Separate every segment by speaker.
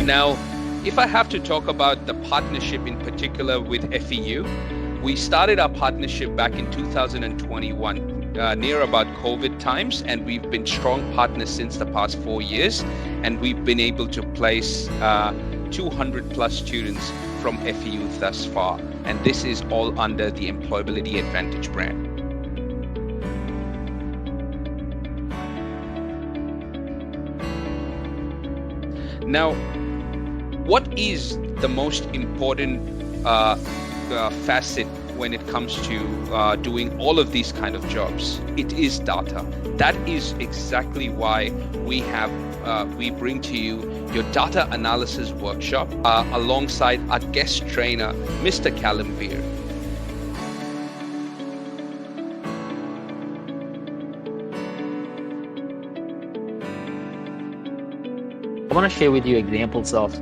Speaker 1: Now, if I have to talk about the partnership in particular with FEU, we started our partnership back in 2021, near about COVID times, and we've been strong partners since the past 4 years, and we've been able to place 200 plus students from FEU thus far, and this is all under the Employability Advantage brand. Now, what is the most important facet when it comes to doing all of these kind of jobs? It is data. That is exactly why we bring to you your data analysis workshop alongside our guest trainer, Mr. Callum Bir.
Speaker 2: I want to share with you examples of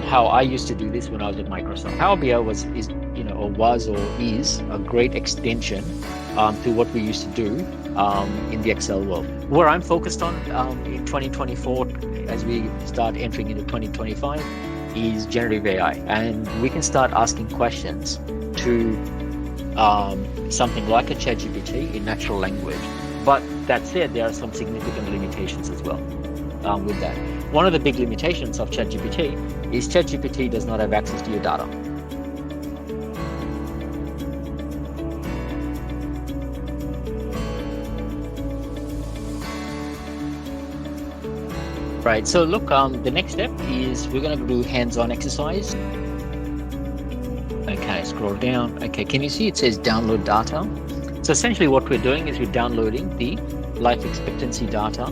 Speaker 2: how I used to do this when I was at Microsoft. Power BI was a great extension to what we used to do in the Excel world. Where I'm focused on in 2024, as we start entering into 2025, is generative AI, and we can start asking questions to something like a ChatGPT in natural language. But that said, there are some significant limitations as well with that. One of the big limitations of ChatGPT is ChatGPT does not have access to your data. Right, so look, the next step is we're going to do hands-on exercise. Okay, scroll down. Okay, can you see it says download data? So essentially what we're doing is we're downloading the life expectancy data.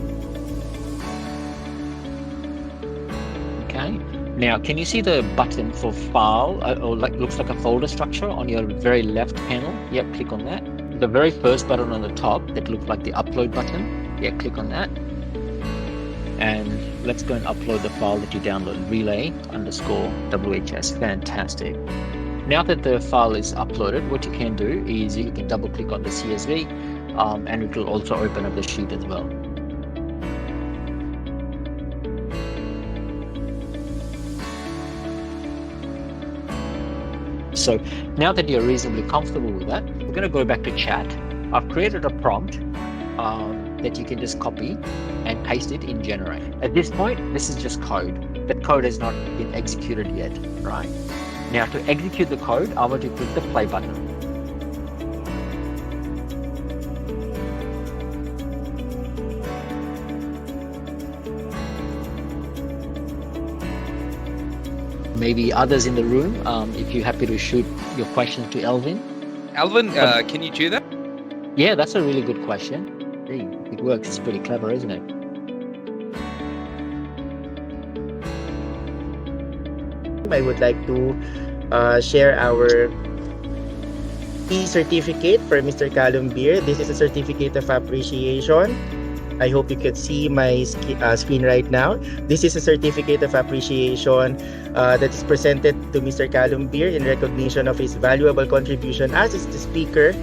Speaker 2: Okay, now can you see the button for file, or looks like a folder structure on your very left panel? Yep, click on that. The very first button on the top that looks like the upload button, yeah, click on that. And let's go and upload the file that you downloaded, relay_WHS. Fantastic. Now that the file is uploaded, what you can do is you can double click on the CSV, and it will also open up the sheet as well. So now that you're reasonably comfortable with that, we're going to go back to chat. I've created a prompt that you can just copy and paste it in Generate. At this point, this is just code. That code has not been executed yet, right? Now to execute the code, I want to click the play button. Maybe others in the room, if you're happy to shoot your questions to Alvin.
Speaker 1: Alvin, can you do that?
Speaker 2: Yeah, that's a really good question. Hey, it works. It's pretty clever, isn't it?
Speaker 3: I would like to share our e-certificate for Mr. Callum Bir. This is a certificate of appreciation. I hope you could see my screen right now. This is a certificate of appreciation that is presented to Mr. Callum Bir in recognition of his valuable contribution as the speaker